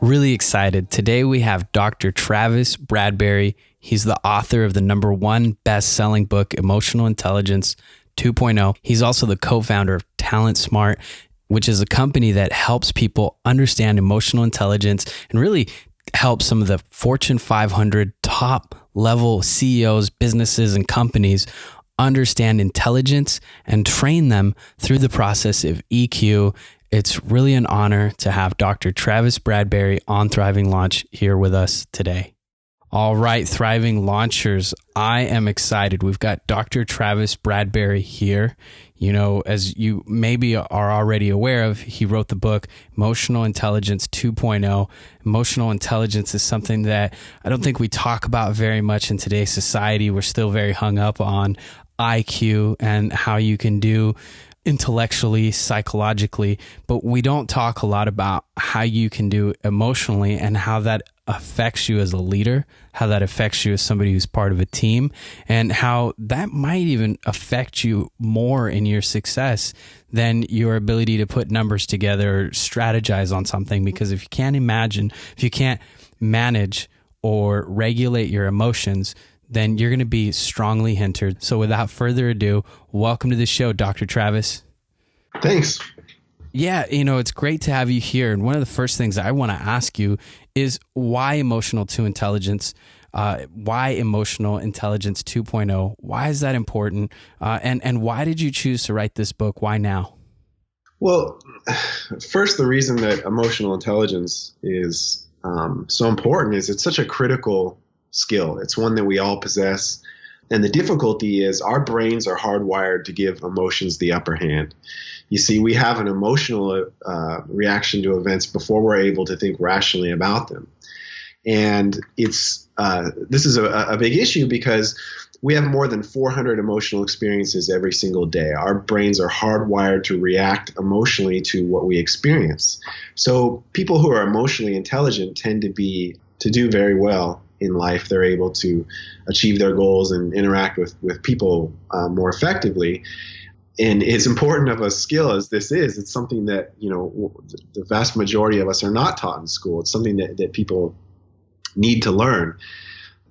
Really excited. Today we have Dr. Travis Bradberry. He's the author of the #1 best-selling book, Emotional Intelligence 2.0. He's also the co-founder of TalentSmart, which is a company that helps people understand emotional intelligence and really help some of the Fortune 500 top level CEOs, businesses, and companies understand intelligence and train them through the process of EQ. It's really an honor to have Dr. Travis Bradberry on Thriving Launch here with us today. All right, Thriving Launchers, I am excited. We've got Dr. Travis Bradberry here. You know, as you maybe are already aware of, he wrote the book, Emotional Intelligence 2.0. Emotional intelligence is something that I don't think we talk about very much in today's society. We're still very hung up on IQ and how you can do intellectually, psychologically, but we don't talk a lot about how you can do emotionally and how that affects you as a leader, how that affects you as somebody who's part of a team, and how that might even affect you more in your success than your ability to put numbers together or strategize on something. Because if you can't manage or regulate your emotions, then you're going to be strongly hindered. So without further ado, welcome to the show, Dr. Travis. Thanks. Yeah, it's great to have you here. And one of the first things I want to ask you is why emotional intelligence 2.0? Why is that important? And why did you choose to write this book? Why now? Well, first, the reason that emotional intelligence is so important is it's such a critical skill. It's one that we all possess. And the difficulty is our brains are hardwired to give emotions the upper hand. You see, we have an emotional reaction to events before we're able to think rationally about them. And this is a big issue because we have more than 400 emotional experiences every single day. Our brains are hardwired to react emotionally to what we experience. So people who are emotionally intelligent tend to do very well in life. They're able to achieve their goals and interact with people more effectively. And as important of a skill as this is, it's something that, the vast majority of us are not taught in school. It's something that people need to learn.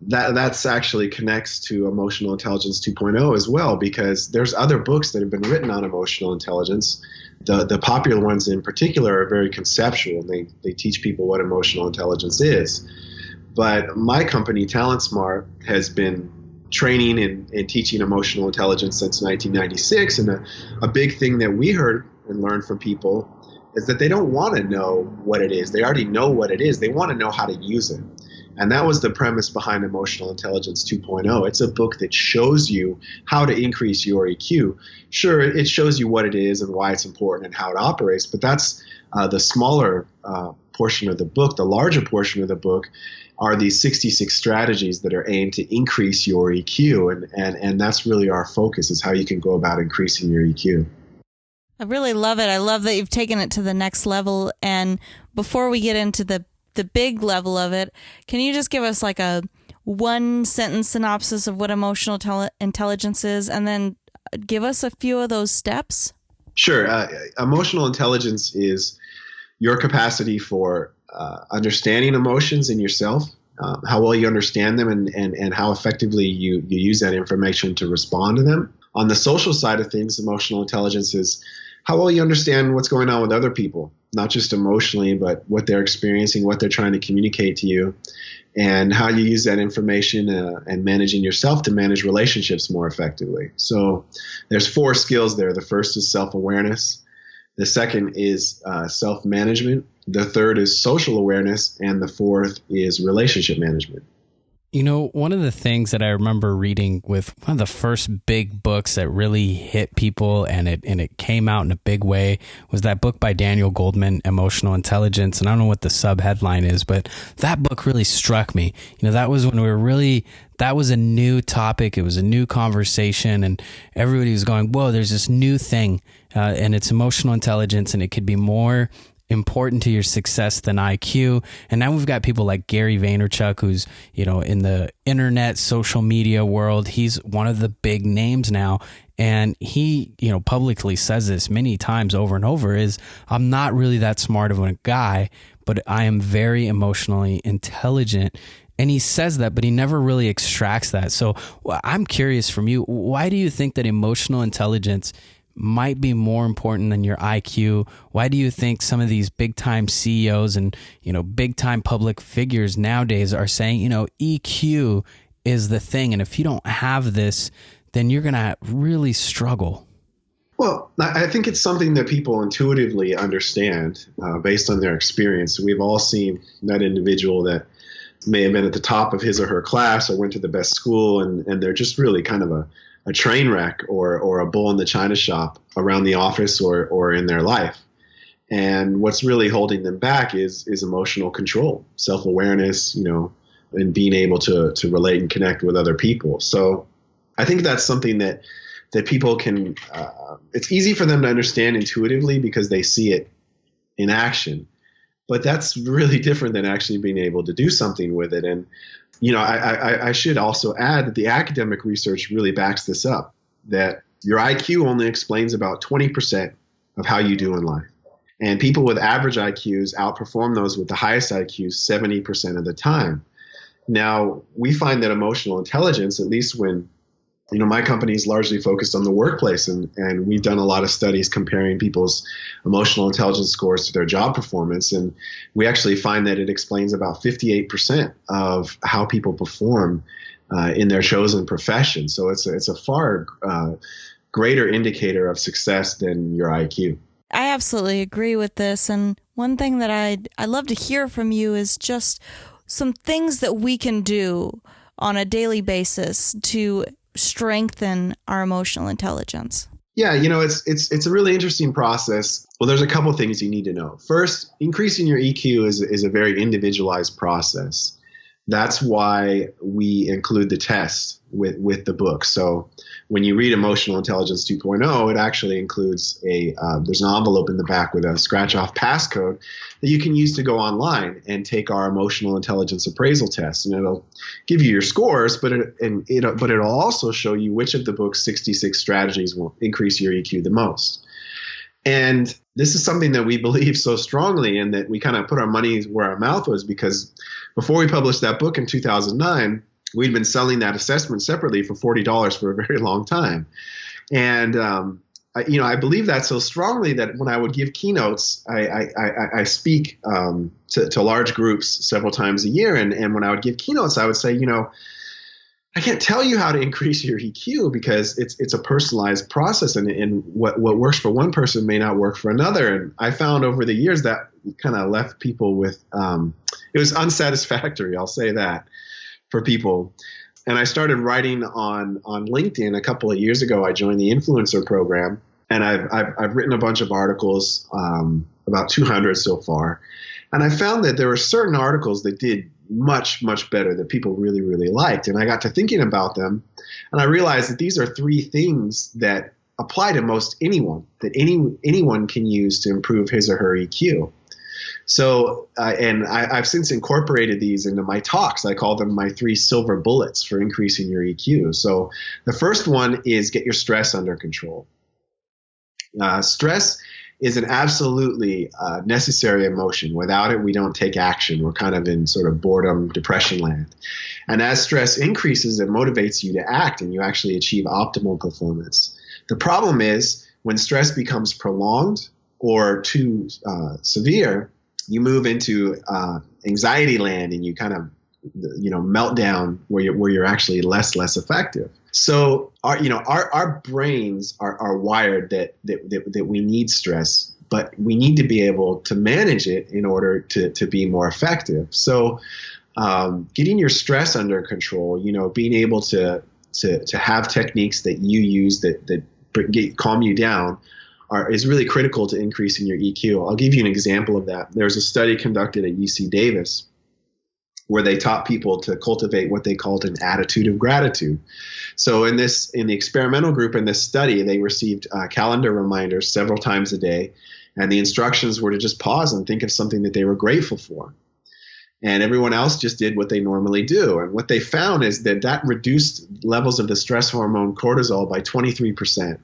That's actually connects to Emotional Intelligence 2.0 as well, because there's other books that have been written on emotional intelligence. The popular ones in particular are very conceptual. They teach people what emotional intelligence is. But my company, TalentSmart, has been training and teaching emotional intelligence since 1996. And a big thing that we heard and learned from people is that they don't want to know what it is. They already know what it is. They want to know how to use it. And that was the premise behind Emotional Intelligence 2.0. It's a book that shows you how to increase your EQ. Sure, it shows you what it is and why it's important and how it operates, but that's the smaller portion of the book. The larger portion of the book are these 66 strategies that are aimed to increase your EQ. And that's really our focus, is how you can go about increasing your EQ. I really love it. I love that you've taken it to the next level. And before we get into the big level of it, can you just give us like a one sentence synopsis of what emotional intelligence is, and then give us a few of those steps? Sure. Emotional intelligence is your capacity for understanding emotions in yourself, how well you understand them, and how effectively you use that information to respond to them. On the social side of things, emotional intelligence is how well you understand what's going on with other people, not just emotionally, but what they're experiencing, what they're trying to communicate to you, and how you use that information and managing yourself to manage relationships more effectively. So there's 4 skills there. The first is self-awareness. The second is self-management. The third is social awareness. And the fourth is relationship management. One of the things that I remember reading with one of the first big books that really hit people and it came out in a big way was that book by Daniel Goleman, Emotional Intelligence. And I don't know what the subheadline is, but that book really struck me. That was when that was a new topic. It was a new conversation, and everybody was going, whoa, there's this new thing, and it's emotional intelligence, and it could be more important to your success than IQ. And now we've got people like Gary Vaynerchuk, who's, in the internet social media world. He's one of the big names now And he, publicly says this many times over and over is, I'm not really that smart of a guy, but I am very emotionally intelligent. And he says that, but he never really extracts that. So I'm curious from you, why do you think that emotional intelligence might be more important than your IQ? Why do you think some of these big time CEOs and, big time public figures nowadays are saying, EQ is the thing. And if you don't have this, then you're going to really struggle? Well, I think it's something that people intuitively understand based on their experience. We've all seen that individual that may have been at the top of his or her class or went to the best school, and they're just really kind of a train wreck or a bull in the china shop around the office or in their life. And what's really holding them back is emotional control, self-awareness, and being able to relate and connect with other people. So I think that's something that people can, it's easy for them to understand intuitively because they see it in action. But that's really different than actually being able to do something with it. And, I should also add that the academic research really backs this up, that your IQ only explains about 20% of how you do in life. And people with average IQs outperform those with the highest IQs 70% of the time. Now, we find that emotional intelligence, at least when my company is largely focused on the workplace, and we've done a lot of studies comparing people's emotional intelligence scores to their job performance. And we actually find that it explains about 58% of how people perform in their chosen profession. So it's a far greater indicator of success than your IQ. I absolutely agree with this. And one thing that I'd love to hear from you is just some things that we can do on a daily basis to strengthen our emotional intelligence. Yeah, it's a really interesting process. Well, there's a couple things you need to know. First, increasing your EQ is a very individualized process. That's why we include the test with the book. So when you read Emotional Intelligence 2.0, it actually includes there's an envelope in the back with a scratch-off passcode that you can use to go online and take our emotional intelligence appraisal test. And it'll give you your scores, but it'll also show you which of the book's 66 strategies will increase your EQ the most. And this is something that we believe so strongly in, that we kind of put our money where our mouth was, because before we published that book in 2009, we'd been selling that assessment separately for $40 for a very long time. And, I believe that so strongly that when I would give keynotes, I speak to large groups several times a year. And when I would give keynotes, I would say, I can't tell you how to increase your EQ because it's a personalized process, and what works for one person may not work for another. And I found over the years that kind of left people with, it was unsatisfactory, I'll say that, for people. And I started writing on LinkedIn a couple of years ago. I joined the influencer program, and I've written a bunch of articles, about 200 so far. And I found that there were certain articles that did much, much better, that people really, really liked. And I got to thinking about them, and I realized that these are three things that apply to most anyone, that anyone can use to improve his or her EQ. So, and I've since incorporated these into my talks. I call them my 3 silver bullets for increasing your EQ. So the first one is get your stress under control. Stress is an absolutely necessary emotion. Without it, we don't take action. We're kind of in sort of boredom, depression land. And as stress increases, it motivates you to act, and you actually achieve optimal performance. The problem is when stress becomes prolonged or too severe, you move into anxiety land, and you kind of melt down where you're actually less effective. So our brains are wired that we need stress, but we need to be able to manage it in order to be more effective. So getting your stress under control, being able to have techniques that you use that calm you down is really critical to increasing your EQ. I'll give you an example of that. There was a study conducted at UC Davis where they taught people to cultivate what they called an attitude of gratitude. So in the experimental group in this study, they received calendar reminders several times a day, and the instructions were to just pause and think of something that they were grateful for. and everyone else just did what they normally do. And what they found is that reduced levels of the stress hormone cortisol by 23%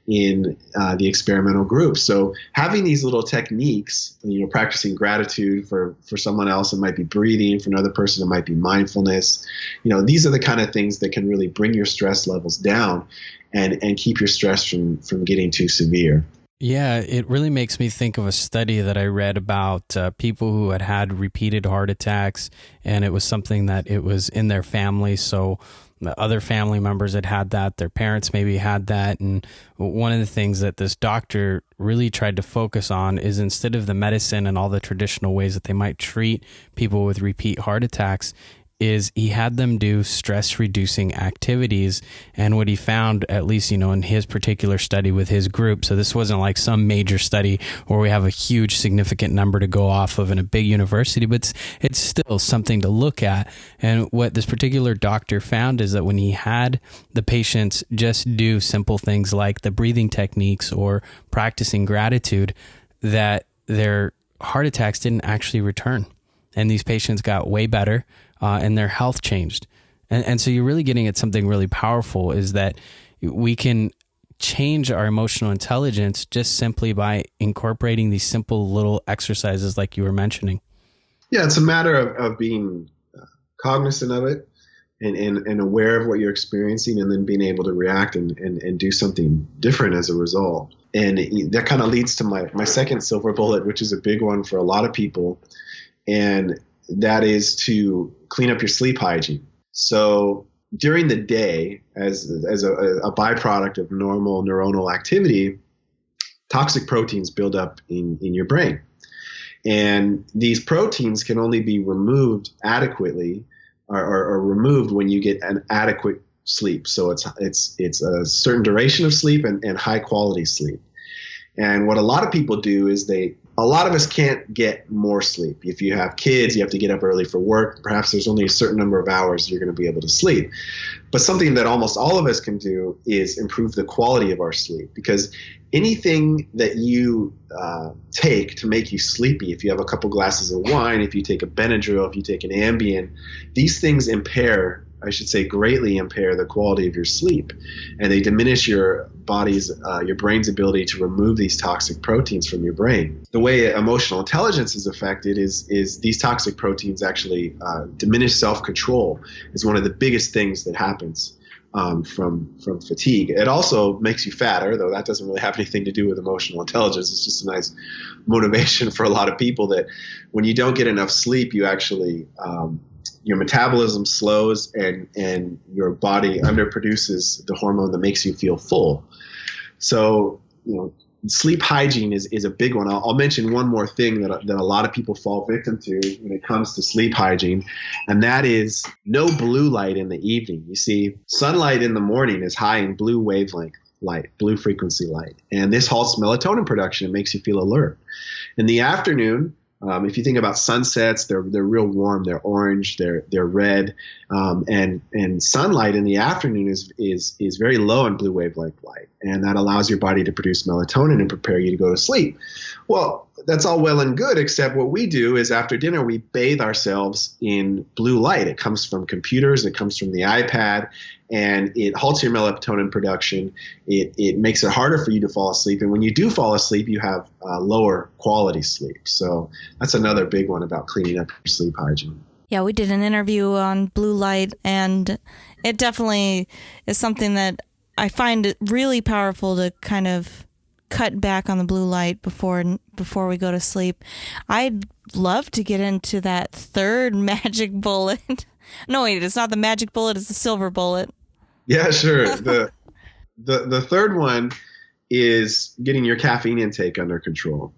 in the experimental group. So having these little techniques, practicing gratitude for someone else, it might be breathing. For another person, it might be mindfulness. These are the kind of things that can really bring your stress levels down and keep your stress from getting too severe. Yeah, it really makes me think of a study that I read about people who had repeated heart attacks, and it was something that it was in their family. So the other family members had that, their parents maybe had that. And one of the things that this doctor really tried to focus on is, instead of the medicine and all the traditional ways that they might treat people with repeat heart attacks, is he had them do stress reducing activities. And what he found, at least, in his particular study with his group, so this wasn't like some major study where we have a huge significant number to go off of in a big university, but it's still something to look at. And what this particular doctor found is that when he had the patients just do simple things like the breathing techniques or practicing gratitude, that their heart attacks didn't actually return. And these patients got way better. And their health changed. And so you're really getting at something really powerful, is that we can change our emotional intelligence just simply by incorporating these simple little exercises like you were mentioning. Yeah, it's a matter of being cognizant of it and aware of what you're experiencing, and then being able to react and do something different as a result. And that kind of leads to my second silver bullet, which is a big one for a lot of people. And that is to clean up your sleep hygiene. So during the day, as a byproduct of normal neuronal activity, toxic proteins build up in your brain. And these proteins can only be removed adequately or removed when you get an adequate sleep. So it's a certain duration of sleep and high quality sleep. And what a lot of people do is a lot of us can't get more sleep. If you have kids, you have to get up early for work. Perhaps there's only a certain number of hours you're going to be able to sleep. But something that almost all of us can do is improve the quality of our sleep, because anything that you take to make you sleepy, if you have a couple glasses of wine, if you take a Benadryl, if you take an Ambien, these things greatly impair the quality of your sleep. And they diminish your brain's ability to remove these toxic proteins from your brain. The way emotional intelligence is affected is these toxic proteins actually diminish self-control is one of the biggest things that happens from fatigue. It also makes you fatter, though that doesn't really have anything to do with emotional intelligence. It's just a nice motivation for a lot of people that when you don't get enough sleep, you actually your metabolism slows and your body underproduces the hormone that makes you feel full. So, sleep hygiene is a big one. I'll mention one more thing that a lot of people fall victim to when it comes to sleep hygiene, and that is no blue light in the evening. You see, sunlight in the morning is high in blue wavelength light, blue frequency light, and this halts melatonin production. It makes you feel alert. In the afternoon, if you think about sunsets, they're real warm. They're orange. They're red, and sunlight in the afternoon is very low in blue wavelength light, and that allows your body to produce melatonin and prepare you to go to sleep. Well, that's all well and good, except what we do is after dinner we bathe ourselves in blue light. It comes from computers. It comes from the iPad. And it halts your melatonin production. It makes it harder for you to fall asleep. And when you do fall asleep, you have lower quality sleep. So that's another big one about cleaning up your sleep hygiene. Yeah, we did an interview on blue light, and it definitely is something that I find it really powerful to kind of cut back on the blue light before we go to sleep. I'd love to get into that third magic bullet. No, wait, it's not the magic bullet, it's the silver bullet. Yeah, sure. The third one is getting your caffeine intake under control.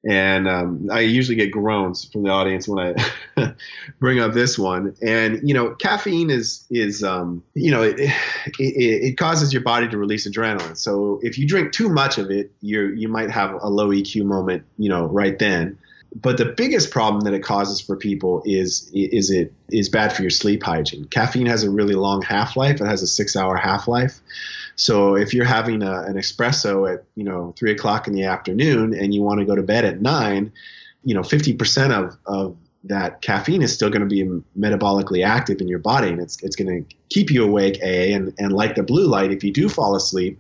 And I usually get groans from the audience when I bring up this one. And, caffeine it causes your body to release adrenaline. So if you drink too much of it, you might have a low EQ moment, right then. But the biggest problem that it causes for people is it is bad for your sleep hygiene. Caffeine has a really long half-life. It has a 6-hour half-life. So if you're having an espresso at 3 o'clock in the afternoon and you want to go to bed at 9, 50% that caffeine is still going to be metabolically active in your body, and it's going to keep you awake, and like the blue light, if you do fall asleep,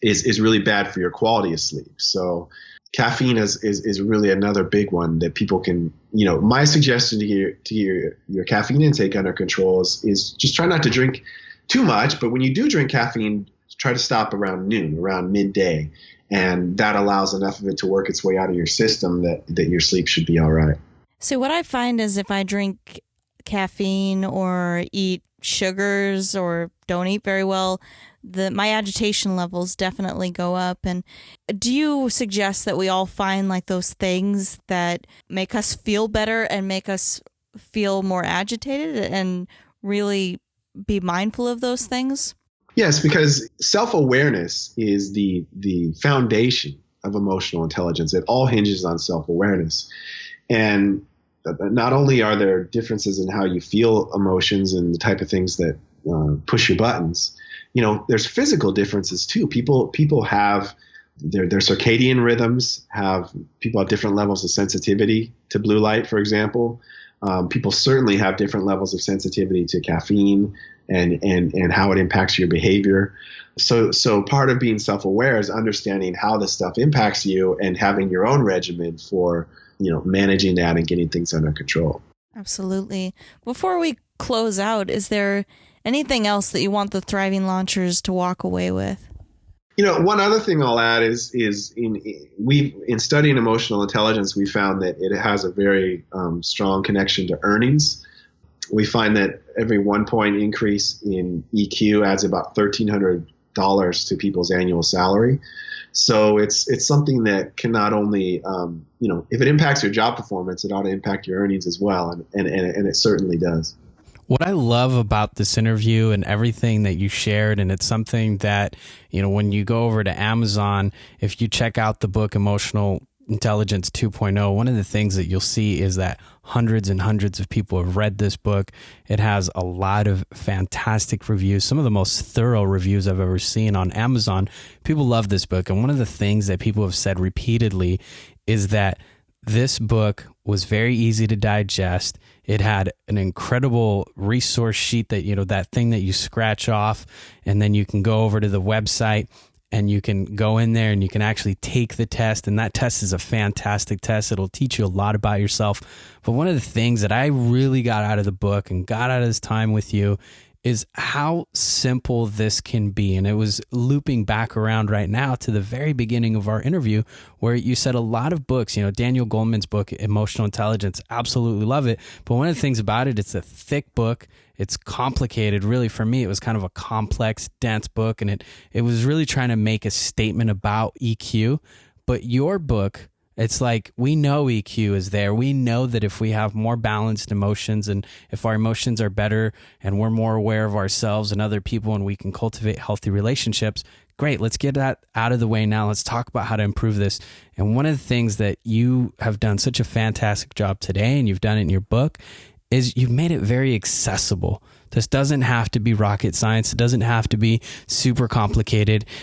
is really bad for your quality of sleep. So caffeine is really another big one that people can, my suggestion to your caffeine intake under control is just try not to drink too much, but when you do drink caffeine, try to stop around noon, around midday, and that allows enough of it to work its way out of your system that your sleep should be all right. So what I find is if I drink caffeine or eat sugars or don't eat very well, my agitation levels definitely go up. And do you suggest that we all find like those things that make us feel better and make us feel more agitated and really be mindful of those things? Yes, because self-awareness is the foundation of emotional intelligence. It all hinges on self-awareness. And not only are there differences in how you feel emotions and the type of things that push your buttons, there's physical differences too. People have their circadian rhythms. People have different levels of sensitivity to blue light, for example. People certainly have different levels of sensitivity to caffeine and how it impacts your behavior. So part of being self-aware is understanding how this stuff impacts you and having your own regimen for managing that and getting things under control. Absolutely. Before we close out, is there anything else that you want the Thriving Launchers to walk away with? One other thing I'll add is in studying emotional intelligence, we found that it has a very strong connection to earnings. We find that every 1 point increase in EQ adds about $1,300 to people's annual salary. So it's something that can not only, if it impacts your job performance, it ought to impact your earnings as well. And it certainly does. What I love about this interview and everything that you shared, and it's something that, when you go over to Amazon, if you check out the book Emotional Intelligence 2.0, one of the things that you'll see is that hundreds and hundreds of people have read this book. It has a lot of fantastic reviews, some of the most thorough reviews I've ever seen on Amazon. People love this book. And one of the things that people have said repeatedly is that this book was very easy to digest. It had an incredible resource sheet that, that thing that you scratch off, and then you can go over to the website and you can go in there and you can actually take the test. And that test is a fantastic test. It'll teach you a lot about yourself. But one of the things that I really got out of the book and got out of this time with you is how simple this can be. And it was looping back around right now to the very beginning of our interview where you said a lot of books, Daniel Goleman's book, Emotional Intelligence, absolutely love it. But one of the things about it, it's a thick book. It's complicated. Really, for me, it was kind of a complex, dense book. And it was really trying to make a statement about EQ. But your book, it's like we know EQ is there. We know that if we have more balanced emotions and if our emotions are better and we're more aware of ourselves and other people and we can cultivate healthy relationships, great. Let's get that out of the way now. Let's talk about how to improve this. And one of the things that you have done such a fantastic job today, and you've done it in your book, is you've made it very accessible. This doesn't have to be rocket science. It doesn't have to be super complicated.